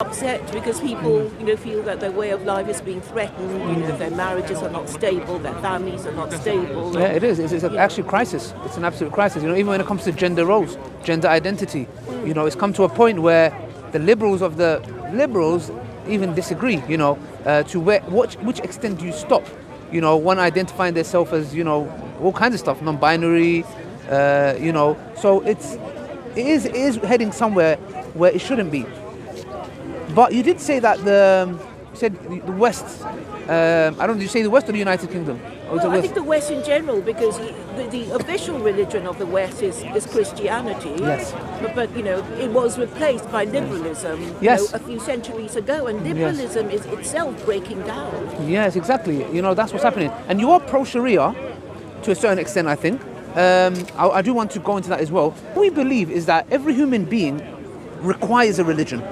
upset because people, feel that their way of life is being threatened. Their marriages are not stable, their families are not stable. Yeah, it is. It's actually a crisis. It's an absolute crisis. Even when it comes to gender roles, gender identity, it's come to a point where the liberals of the liberals even disagree. To which extent do you stop? One identifying themselves as all kinds of stuff, non-binary. So it is heading somewhere where it shouldn't be. But you did say that you said the West. I don't know. Did you say the West or the United Kingdom? Well, I think the West in general, because the official religion of the West is Christianity. Yes. But it was replaced by liberalism. Yes. A few centuries ago, and liberalism is itself breaking down. Yes, exactly. That's what's happening. And you are pro-Sharia to a certain extent, I think. I do want to go into that as well. What we believe is that every human being requires a religion.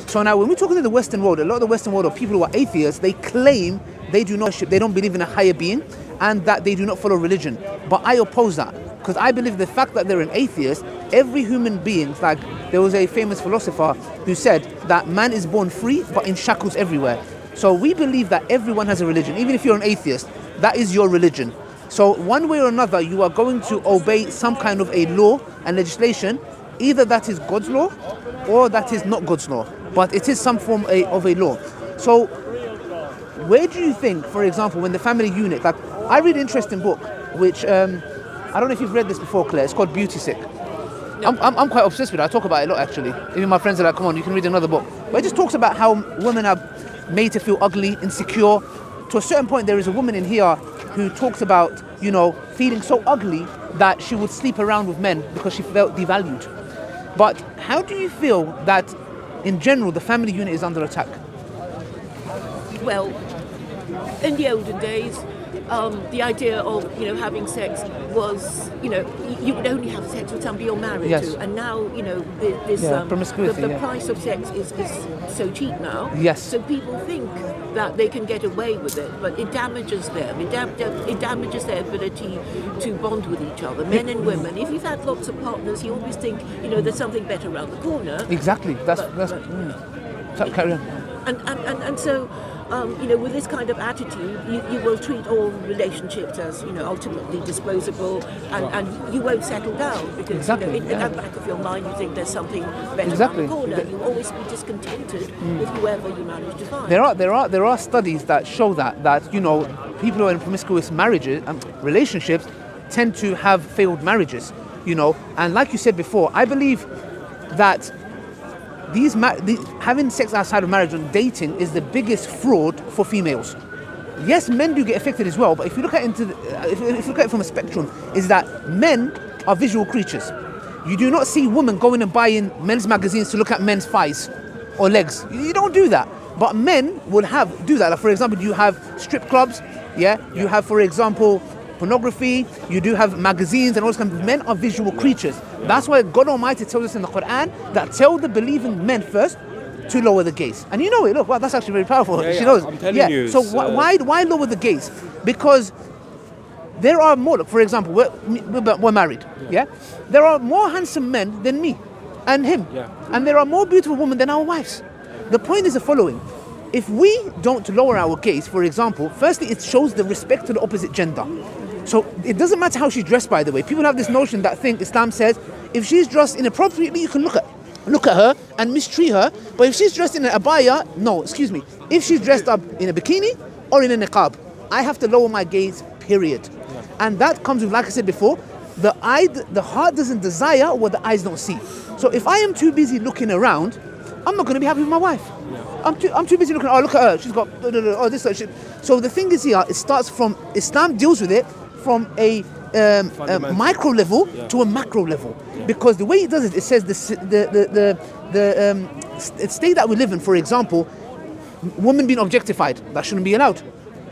So now when we're talking to the Western world, a lot of the Western world, or people who are atheists, they claim they don't believe in a higher being and that they do not follow religion. But I oppose that, because I believe the fact that they're an atheist, every human being, like there was a famous philosopher who said that man is born free but in shackles everywhere. So we believe that everyone has a religion. Even if you're an atheist, that is your religion. So one way or another, you are going to obey some kind of a law and legislation. Either that is God's law or that is not God's law, but it is some form of a law. So where do you think, for example, when the family unit, like I read an interesting book, which I don't know if you've read this before, Claire, it's called Beauty Sick. No. I'm quite obsessed with it. I talk about it a lot, actually. Even my friends are like, come on, you can read another book. But it just talks about how women are made to feel ugly, insecure. To a certain point, there is a woman in here who talks about, feeling so ugly that she would sleep around with men because she felt devalued. But how do you feel that, in general, the family unit is under attack? Well, in the olden days, the idea of having sex was you would only have sex with somebody you're married to, and now this promiscuity. The price of sex is so cheap now. Yes. So people think that they can get away with it, but it damages them. It damages their ability to bond with each other, men and women. If you've had lots of partners, you always think there's something better around the corner. Exactly. Carry on. And so. With this kind of attitude, you will treat all relationships as, ultimately disposable, and you won't settle down because in the back of your mind you think there's something better around the corner. You'll always be discontented with whoever you manage to find. There are studies that show that people who are in promiscuous marriages and relationships tend to have failed marriages. And like you said before, I believe that having sex outside of marriage and dating is the biggest fraud for females. Yes, men do get affected as well, but if you look at it from a spectrum, is that men are visual creatures. You do not see women going and buying men's magazines to look at men's thighs or legs. You don't do that. But men will do that. Like, for example, you have strip clubs. Yeah. You have, for example, pornography. You do have magazines and all this kind of. Men are visual creatures. That's why God Almighty tells us in the Quran that tell the believing men first to lower the gaze. And you know it. Look, wow, that's actually very powerful. She knows. I'm telling you. So why lower the gaze? Because there are more. Look, for example, we're married. Yeah. There are more handsome men than me and him. Yeah. And there are more beautiful women than our wives. The point is the following. If we don't lower our gaze, for example, firstly, it shows the respect to the opposite gender. So it doesn't matter how she's dressed, by the way. People have this notion that Islam says, if she's dressed inappropriately, you can look at her and mistreat her. But if she's dressed in an abaya, no, excuse me. If she's dressed up in a bikini or in a niqab, I have to lower my gaze, period. Yeah. And that comes with, like I said before, the heart doesn't desire what the eyes don't see. So if I am too busy looking around, I'm not going to be happy with my wife. Yeah. I'm too busy looking, look at her, she's got, this, shit. So the thing is here, it starts from, Islam deals with it from a micro level to a macro level. Yeah. Because the way it does it says the state that we live in, for example, women being objectified, that shouldn't be allowed.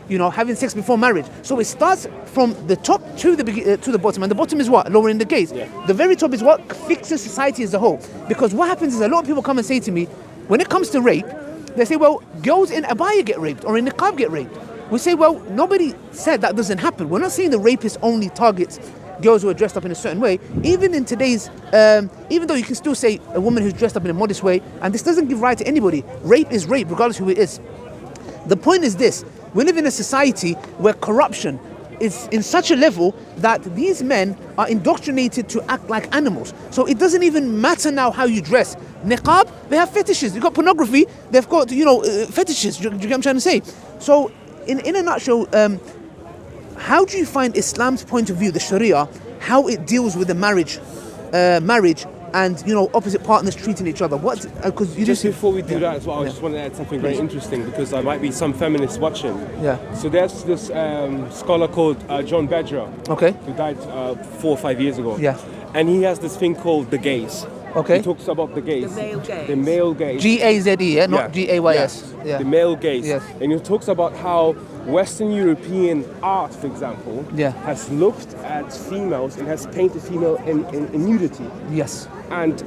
Having sex before marriage. So it starts from the top to the bottom, and the bottom is what? Lowering the gaze. Yeah. The very top is what fixes society as a whole. Because what happens is a lot of people come and say to me, when it comes to rape, they say, well, girls in abaya get raped or in niqab get raped. We say, well, nobody said that doesn't happen. We're not saying the rapist only targets girls who are dressed up in a certain way. Even in today's, even though you can still say a woman who's dressed up in a modest way, and this doesn't give right to anybody. Rape is rape, regardless who it is. The point is this: we live in a society where corruption is in such a level that these men are indoctrinated to act like animals. So it doesn't even matter now how you dress. Niqab, they have fetishes. You've got pornography, they've got, fetishes. Do you get what I'm trying to say? So in a nutshell, how do you find Islam's point of view, the Sharia, how it deals with the marriage and opposite partners treating each other? What? Because just before we do that as well, I just want to add something very interesting, because there might be some feminists watching. Yeah. So there's this scholar called John Badger. Okay. Who died 4 or 5 years ago. Yeah. And he has this thing called the gaze. Okay. He talks about the gaze. The male gaze. The male gaze. Gaze, yeah, not Gays. Yeah. The male gaze. Yes. And he talks about how Western European art, for example, has looked at females and has painted female in nudity. Yes. And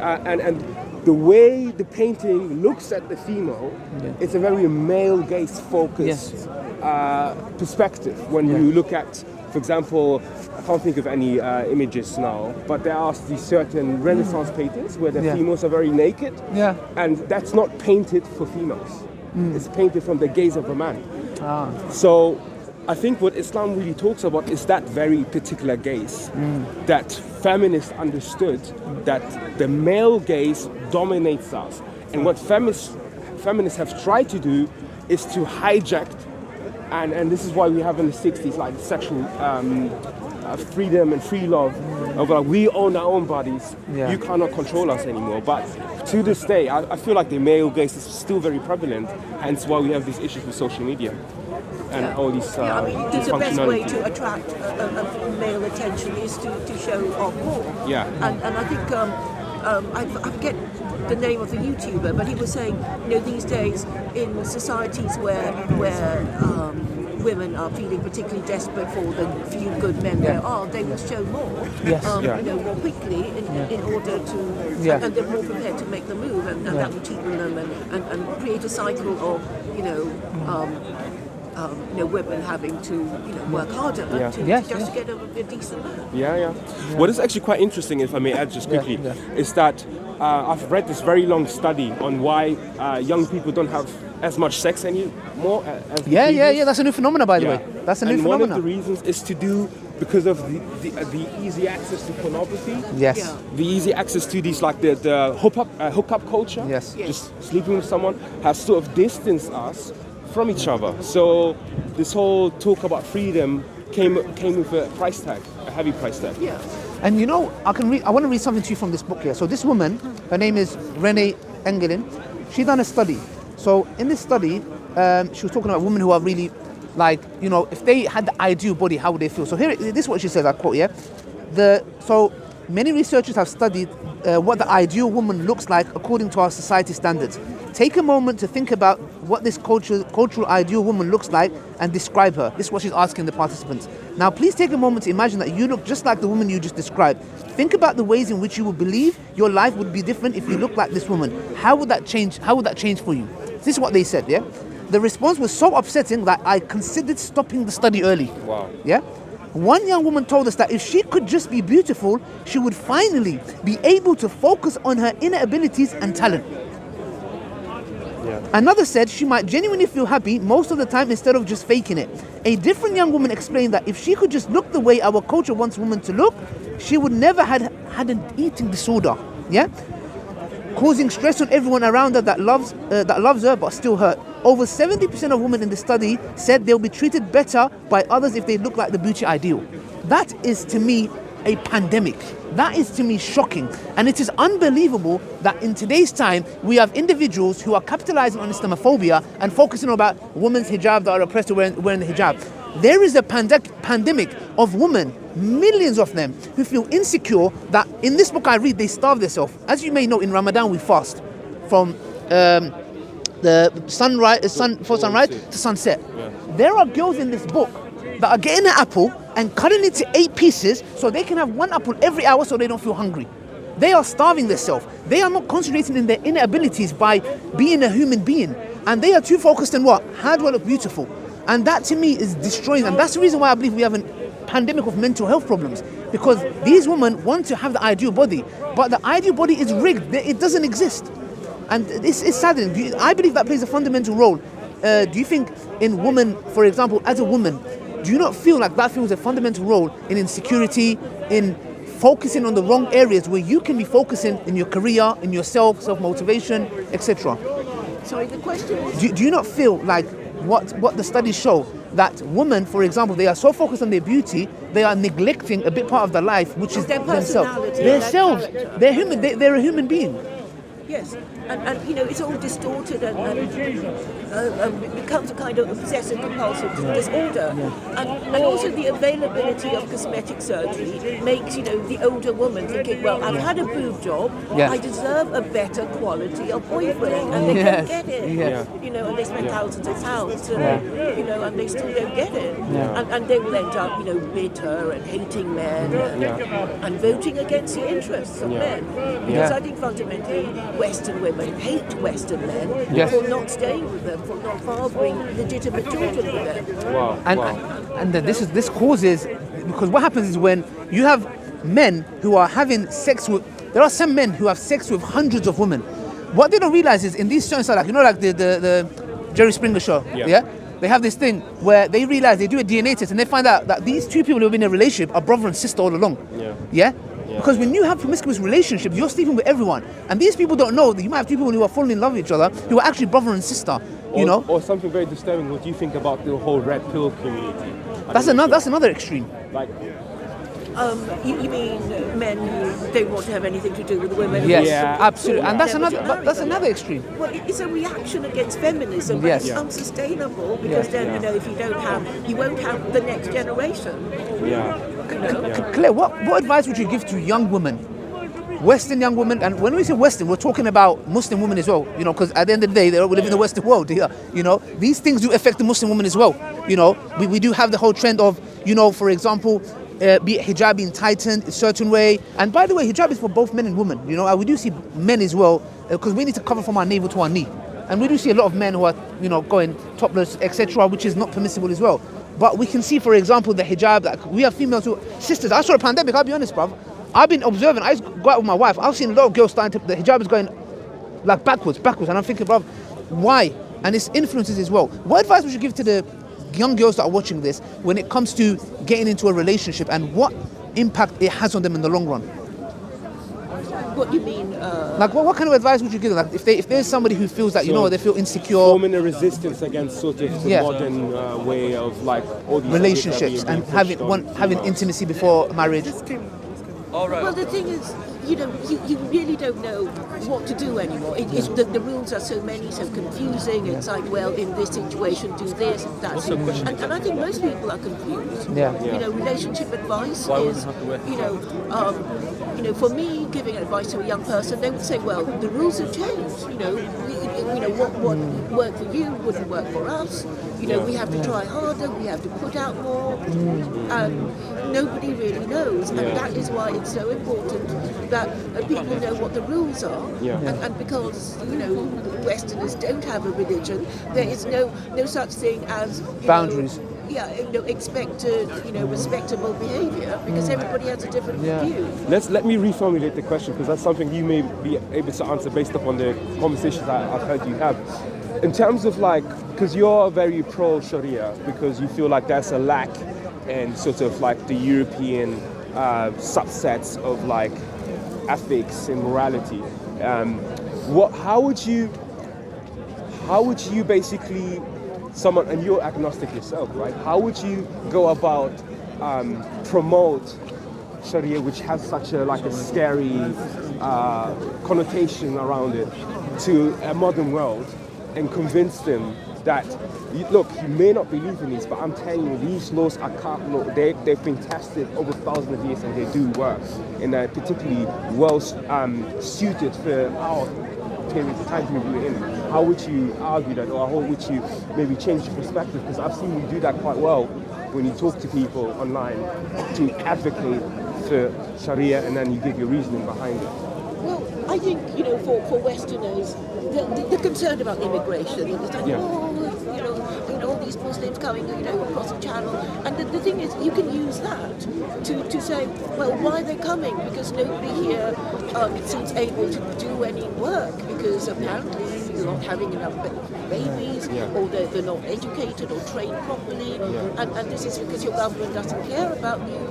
the way the painting looks at the female, it's a very male gaze focused perspective. When you look at, for example, I can't think of any images now, but there are these certain Renaissance paintings where the females are very naked, and that's not painted for females. It's painted from the gaze of a man. So I think what Islam really talks about is that very particular gaze, that feminists understood that the male gaze dominates us. And what feminists have tried to do is to hijack, and this is why we have in the 60s like sexual freedom and free love, of like, we own our own bodies, you cannot control us anymore. But to this day, I feel like the male gaze is still very prevalent, hence why we have these issues with social media and all these the best way to attract male attention is to show off more. Yeah. And I think I forget the name of the YouTuber, but he was saying, these days in societies where women are feeling particularly desperate for the few good men there are, they will show more, more quickly in order to, and they're more prepared to make the move, and that will cheapen them and create a cycle of, women having to, work harder to get a decent man. What is actually quite interesting, if I may add just quickly, is that I've read this very long study on why young people don't have as much sex anymore as that's a new phenomenon, by the way. That's a new phenomenon. One of the reasons is to do because of the easy access to pornography. Yes. The easy access to these, like the hookup culture. Yes. Just sleeping with someone has sort of distanced us from each other. So this whole talk about freedom came with a price tag, a heavy price tag. Yeah. And I want to read something to you from this book here. So this woman, her name is Renee Engelin, she done a study. So in this study, she was talking about women who are really if they had the ideal body, how would they feel? So this is what she says, I quote, so many researchers have studied what the ideal woman looks like according to our society standards. Take a moment to think about what this cultural ideal woman looks like and describe her. This is what she's asking the participants. Now, please take a moment to imagine that you look just like the woman you just described. Think about the ways in which you would believe your life would be different if you looked like this woman. How would that change? How would that change for you? This is what they said, The response was so upsetting that I considered stopping the study early. Wow. One young woman told us that if she could just be beautiful, she would finally be able to focus on her inner abilities and talent. Another said she might genuinely feel happy most of the time instead of just faking it. A different young woman explained that if she could just look the way our culture wants women to look, she would never had an eating disorder, causing stress on everyone around her that loves her but still hurt. Over 70% of women in the study said they'll be treated better by others if they look like the beauty ideal. That is to me a pandemic. That is to me shocking. And it is unbelievable that in today's time we have individuals who are capitalizing on Islamophobia and focusing on about women's hijab that are oppressed wearing the hijab. There is a pandemic of women, millions of them, who feel insecure that in this book I read, they starve themselves. As you may know, in Ramadan we fast from the sunrise to sunset. There are girls in this book that are getting an apple and cutting it to 8 pieces so they can have one apple every hour so they don't feel hungry. They are starving themselves. They are not concentrating in their inner abilities by being a human being. And they are too focused on what? How do I look beautiful? And that to me is destroying. And that's the reason why I believe we have pandemic of mental health problems, because these women want to have the ideal body, but the ideal body is rigged. It doesn't exist. And it's saddening. I believe that plays a fundamental role. Do you think in women, for example, as a woman, do you not feel like that feels a fundamental role in insecurity, in focusing on the wrong areas where you can be focusing in your career, in yourself, self-motivation, etc.? Sorry, the question was... Do you not feel like what the studies show, that women, for example, they are so focused on their beauty, they are neglecting a big part of their life, which is their themselves. personality, Themselves. their character. They're human. They're a human being. Yes, and you know, it's all distorted and becomes a kind of obsessive compulsive disorder. And also the availability of cosmetic surgery makes, you know, the older woman thinking, well, I've had a boob job, Yes. I deserve a better quality of boyfriend, and they Yes. don't get it. Yes. You know, and they spend thousands of pounds, and, you know, and they still don't get it. And they will end up, you know, bitter and hating men and voting against the interests of men. Because I think fundamentally Western women hate Western men for not staying with them, for not fathering legitimate children with them. Wow. And this causes, because what happens is when you have men who are having sex with, there are some men who have sex with hundreds of women. What they don't realize is in these shows, like, you know, like the Jerry Springer show, they have this thing where they realize, they do a DNA test and they find out that these two people who have been in a relationship are brother and sister all along. Because when you have promiscuous relationships, you're sleeping with everyone, and these people don't know that you might have two people who are falling in love with each other who are actually brother and sister. You know, or something very disturbing. What do you think about the whole red pill community? that's another extreme. Like, You mean men who don't want to have anything to do with women? Yes, Yeah. absolutely, and that's Never to another. marry That's them. another extreme. Well, it's a reaction against feminism, but Yes. it's unsustainable because then, you know, if you won't have the next generation. You know? Claire, what advice would you give to young women, Western young women? And when we say Western, we're talking about Muslim women as well. You know, because at the end of the day, we live in the Western world here. You know, these things do affect the Muslim woman as well. You know, we do have the whole trend of, you know, for example, be it hijab being tightened a certain way. And by the way, hijab is for both men and women. You know, we do see men as well, because we need to cover from our navel to our knee. And we do see a lot of men who are, you know, going topless, etc., which is not permissible as well. But we can see, for example, the hijab, like we have females who, sisters, I saw a pandemic, I'll be honest, bruv. I've been observing, I used to go out with my wife, I've seen a lot of girls starting to, the hijab is going like backwards, and I'm thinking, bruv, why? And it's influences as well. What advice would you give to the young girls that are watching this when it comes to getting into a relationship, and what impact it has on them in the long run? What do you mean? Like, what kind of advice would you give them? Like, if there's somebody who feels that, you know, they feel insecure, forming a resistance against sort of the modern way of like all these relationships and having intimacy before marriage. Well, the thing is, you know, you really don't know what to do anymore. The rules are so many, so confusing. It's like, well, in this situation, do this, that. And I think most people are confused. You know, relationship advice is, you know, for me, giving advice to a young person, they would say, well, the rules have changed. You know, what worked for you wouldn't work for us. You know, we have to try harder, we have to put out more, and nobody really knows. And that is why it's so important that people know what the rules are. And because, you know, Westerners don't have a religion, there is no such thing as boundaries. Expected, respectable behaviour, because everybody has a different view. Let me reformulate the question, because that's something you may be able to answer based upon the conversations I've heard you have. In terms of like, because you're very pro-Sharia, because you feel like there's a lack in sort of like the European subsets of like ethics and morality. How would you basically, someone, and you're agnostic yourself, right? How would you go about promote Sharia, which has such a scary connotation around it, to a modern world, and convince them that, look, you may not believe in these, but I'm telling you, these laws they've been tested over thousands of years and they do work, and they're particularly well suited for our period of time we're in. How would you argue that, or how would you maybe change your perspective? Because I've seen you do that quite well when you talk to people online to advocate for Sharia, and then you give your reasoning behind it. Well, I think, for Westerners, they're concerned about immigration. It's like, all these Muslims coming, across the channel. And the thing is, you can use that to say, well, why are they coming? Because nobody here seems able to do any work, because apparently you're not having enough babies, or they're not educated or trained properly, and this is because your government doesn't care about you,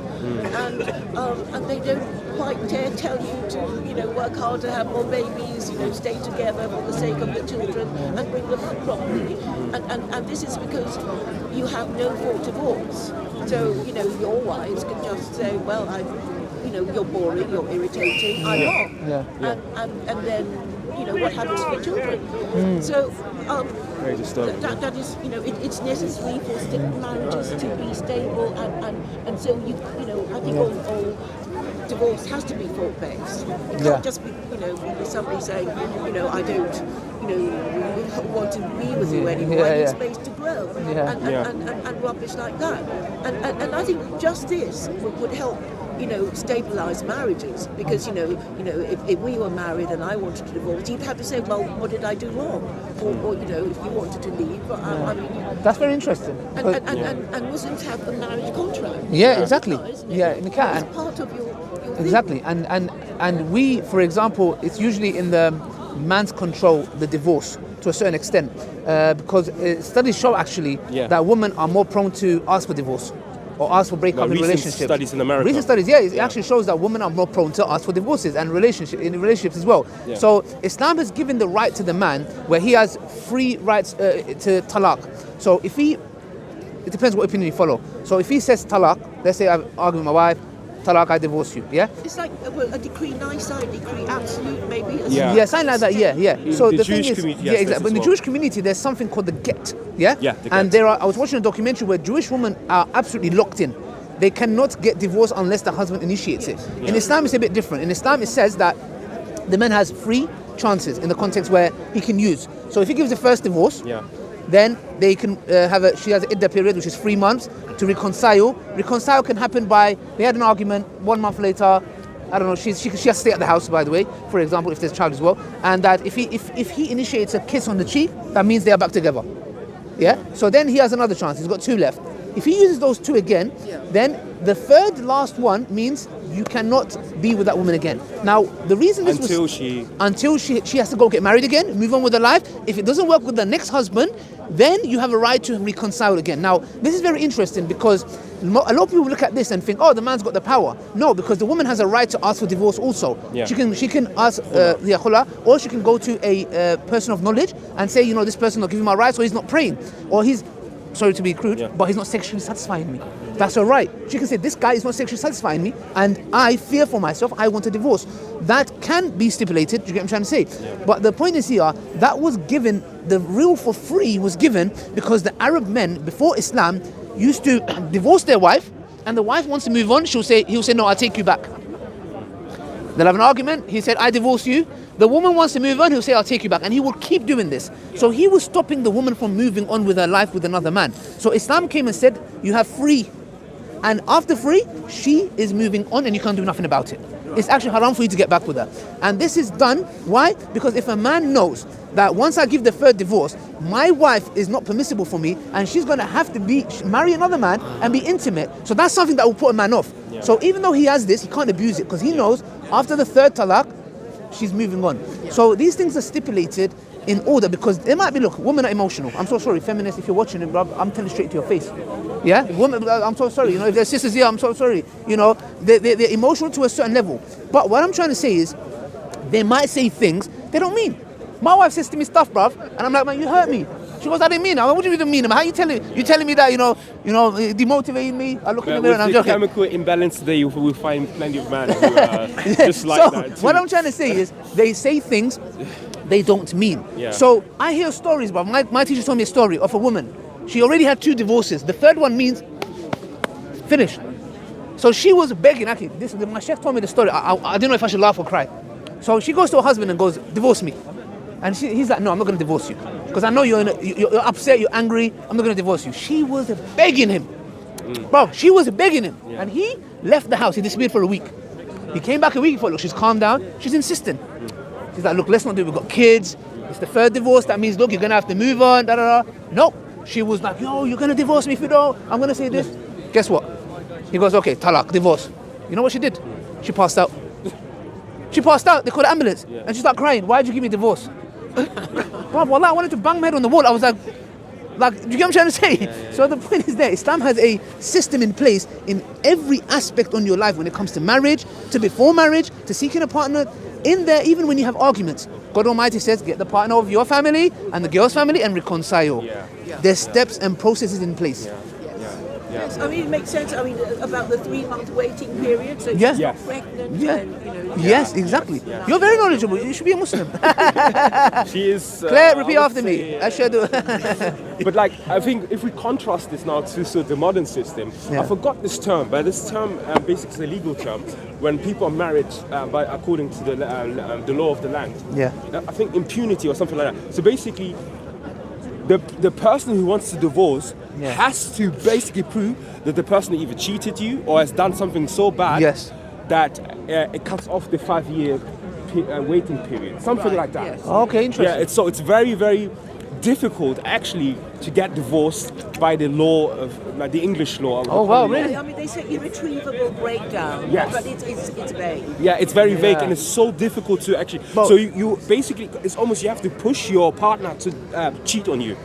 and they don't quite dare tell you to, work hard to have more babies, stay together for the sake of the children and bring them up properly. And this is because you have no fault divorce. So, your wives can just say, well, you're boring, you're irritating, I'm off. And then, what happens to the children? So, that is, it's necessary for marriages to be stable, and so I think all divorce has to be fault-based. It can't just be, somebody saying, I don't, want to be with you anymore. I need space to grow, and rubbish like that. And I think just this would help, stabilise marriages, because if we were married and I wanted to divorce, you'd have to say, well, what did I do wrong? Or if you wanted to leave, but I mean, that's very interesting. And Muslims have a marriage contract. Yeah, exactly. It's part of your exactly. And we, for example, it's usually in the man's control, the divorce, to a certain extent, because studies show actually that women are more prone to ask for divorce or ask for breakup in relationships. Studies in America. Recent studies, it actually shows that women are more prone to ask for divorces and in relationships as well. So Islam has given the right to the man where he has free rights to talaq. So it depends what opinion you follow. So if he says talaq, let's say I've argued with my wife, talaq, I divorce you, It's like a decree, nice-side decree, absolute, maybe. Something like that, So the the Jewish thing is, community exactly. But in the well. Jewish community, there's something called the get, the And get. I was watching a documentary where Jewish women are absolutely locked in. They cannot get divorced unless the husband initiates it. In Islam, it's a bit different. In Islam, it says that the man has free chances in the context where he can use. So if he gives the first divorce, then they can she has an iddah period, which is 3 months, to reconcile. Reconcile can happen by, they had an argument, 1 month later, I don't know, she has to stay at the house, by the way, for example, if there's a child as well, and that if he initiates a kiss on the cheek, that means they are back together. So then he has another chance, he's got 2 left. If he uses those 2 again, then the third last one means you cannot be with that woman again. Now, the reason this until she has to go get married again, move on with her life. If it doesn't work with the next husband, then you have a right to reconcile again. Now, this is very interesting because a lot of people look at this and think, oh, the man's got the power. No, because the woman has a right to ask for divorce also. She can ask the khula, or she can go to a person of knowledge and say, this person not giving my rights, or he's not praying, or he's, sorry to be crude, but he's not sexually satisfying me. That's her right. She can say, this guy is not sexually satisfying me, and I fear for myself, I want a divorce. That can be stipulated, do you get what I'm trying to say? But the point is here, that was given, the rule for free was given because the Arab men, before Islam, used to divorce their wife, and the wife wants to move on, he'll say, no, I'll take you back. They'll have an argument, he said, I divorce you. The woman wants to move on, he'll say, I'll take you back. And he will keep doing this. So he was stopping the woman from moving on with her life with another man. So Islam came and said, you have free. And after free, she is moving on and you can't do nothing about it. It's actually haram for you to get back with her. And this is done, why? Because if a man knows that once I give the third divorce, my wife is not permissible for me and she's going to have to marry another man and be intimate. So that's something that will put a man off. So even though he has this, he can't abuse it because he knows after the third talaq, she's moving on. So these things are stipulated in order because there might be, look, women are emotional. I'm so sorry, feminists, if you're watching it, bro, I'm telling straight to your face. Women, I'm so sorry, if there's sisters here, I'm so sorry. They're emotional to a certain level. But what I'm trying to say is, they might say things they don't mean. My wife says to me stuff, bruv, and I'm like, man, you hurt me. She goes, I didn't mean it. What do you even mean? How you telling me that, demotivating me? I look in the mirror and I'm joking. Chemical imbalance today, you will find plenty of men who are just like that. What I'm trying to say is, they say things they don't mean. So I hear stories, but my teacher told me a story of a woman. She already had 2 divorces. The third one means finished. So she was begging. Actually, my chef told me the story. I didn't know if I should laugh or cry. So she goes to her husband and goes, divorce me. And he's like, no, I'm not going to divorce you. Because I know you're upset, you're angry, I'm not going to divorce you. She was begging him. Bro, she was begging him. And he left the house. He disappeared for a week. He came back a week for, look, she's calmed down. She's insistent. She's like, look, let's not do it. We've got kids. It's the third divorce. That means, look, you're going to have to move on. Da, da, da. No. She was like, yo, you're going to divorce me if you don't. I'm going to say this. Guess what? He goes, okay, talak, divorce. You know what she did? She passed out. She passed out. They called the ambulance. And she started crying. Why'd you give me divorce? Bro, wallah, I wanted to bang my head on the wall. I was like, do you get what I'm trying to say? So the point is that Islam has a system in place in every aspect on your life when it comes to marriage, to before marriage, to seeking a partner. In there, even when you have arguments, God Almighty says, get the partner of your family and the girl's family and reconcile. There's steps and processes in place. Yes, I mean, it makes sense. I mean, about the 3-month waiting period. So Yes. she's not pregnant. And, you know, Yes, exactly. You're very knowledgeable. You should be a Muslim. She is. Claire, repeat I would after me. say- Ashhadu. But like, I think if we contrast this now to sort of the modern system, Yeah. I forgot this term, but this term basically is a legal term. When people are married according to the law of the land. Yeah. I think impunity or something like that. So basically, the person who wants to divorce Yeah. has to basically prove that the person either cheated you or has done something so bad Yes. that it cuts off the 5-year waiting period, something like that. yes. Okay, interesting. Yeah, it's very, very difficult actually to get divorced by the law of like the English law. Oh, wow, really? I mean, they say irretrievable breakdown. Yes. But it's vague. Yeah, it's very vague Yeah. and it's so difficult to actually. But- so you basically, it's almost you have to push your partner to cheat on you,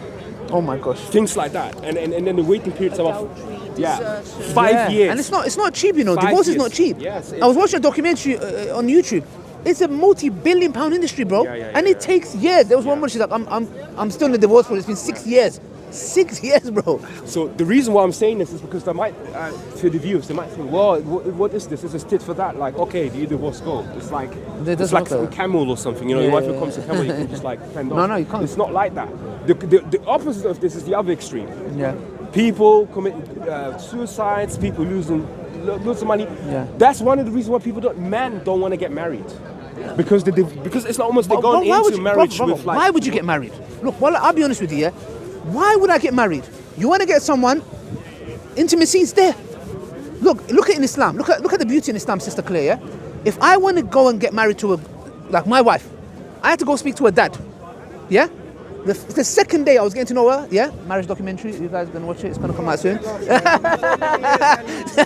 Oh my gosh. things like that, and then the waiting period's about Adultery, desertion. 5 years. And it's not cheap, you know. 5 Divorce is years. not cheap. Yes, I was watching a documentary on YouTube. It's a multi-billion-pound industry, bro. And it takes years. There was one woman, she's like, I'm still in the divorce for it's been 6 years. 6 years, bro. So the reason why I'm saying this is because they might, to the viewers, they might think, well, what is this? This is tit for that. Like, okay, do you divorce go? It's like It doesn't it's like look a like camel or something. You know, your Yeah, wife yeah, becomes a camel, you can just like fend off. No, you can't. It's not like that. The opposite of this is the other extreme. Yeah. People commit suicides. People losing money. Yeah. That's one of the reasons why men don't want to get married. Because it's like almost they're Bro, going why would into you- marriage bro, with like. why would you get married? Look, well, I'll be honest with you, yeah? Why would I get married? You want to get someone, intimacy is there. Look at it in Islam. Look at the beauty in Islam, Sister Claire, yeah? If I want to go and get married to like my wife, I had to go speak to her dad, yeah? The second day I was getting to know her, yeah? Marriage documentary, you guys are going to watch it, it's going to come out soon.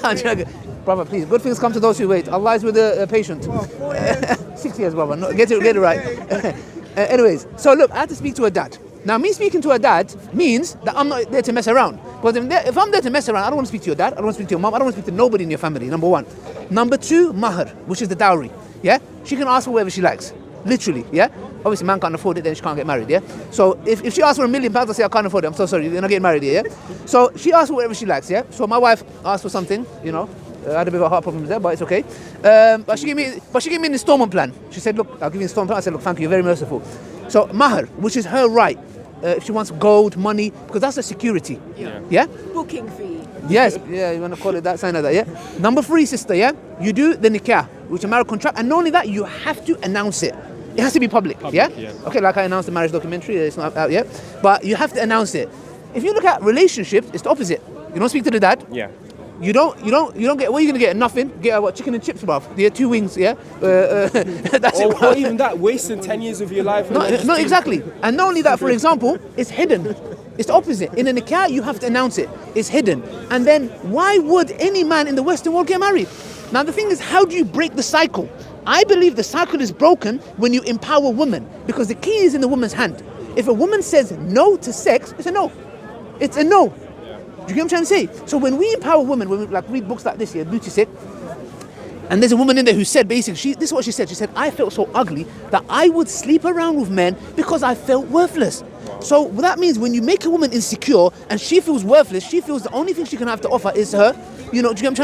I'm joking. Brother, please, good things come to those who wait. Allah is with the patient. 6 years, brother. No, get it right. Anyways, so look, I had to speak to her dad. Now, me speaking to her dad means that I'm not there to mess around. Because if I'm there to mess around, I don't want to speak to your dad, I don't want to speak to your mom, I don't want to speak to nobody in your family, number one. Number two, mahar, which is the dowry. Yeah? She can ask for whatever she likes. Literally, yeah? Obviously, man can't afford it, then she can't get married, yeah? So if she asks for £1 million, I say, I can't afford it, I'm so sorry, you're not getting married here, yeah? So she asks for whatever she likes, yeah? So my wife asked for something, you know, I had a bit of a heart problem there, but it's okay. But she gave me an installment plan. She said, look, I'll give you an installment plan. I said, look, thank you, you're very merciful. So mahar, which is her right, if she wants gold, money, because that's a security. Yeah? Booking fee. Yes, yeah, you want to call it that, sign like that, yeah? Number 3, sister, yeah? You do the nikah, which is a marriage contract, and not only that, you have to announce it. It has to be public, yeah? Okay, like I announced the marriage documentary, it's not out yet, but you have to announce it. If you look at relationships, it's the opposite. You don't speak to the dad. Yeah. You don't get, what are you going to get? Nothing. Get what, chicken and chips, bruv. Yeah, 2 wings, yeah? That's it, Or bruv. even that, wasting 10 years of your life. No, exactly. And not only that, for example, it's hidden. It's the opposite. In a nikah, you have to announce it. It's hidden. And then, why would any man in the Western world get married? Now, the thing is, how do you break the cycle? I believe the cycle is broken when you empower women, because the key is in the woman's hand. If a woman says no to sex, it's a no. It's a no. Do you get what I'm trying to say? So when we empower women, when we like read books like this here, Beauty Sick, and there's a woman in there who said basically, this is what she said. She said, I felt so ugly that I would sleep around with men because I felt worthless. So that means when you make a woman insecure and she feels worthless, she feels the only thing she can have to offer is her, you know, do you get what I'm trying to say?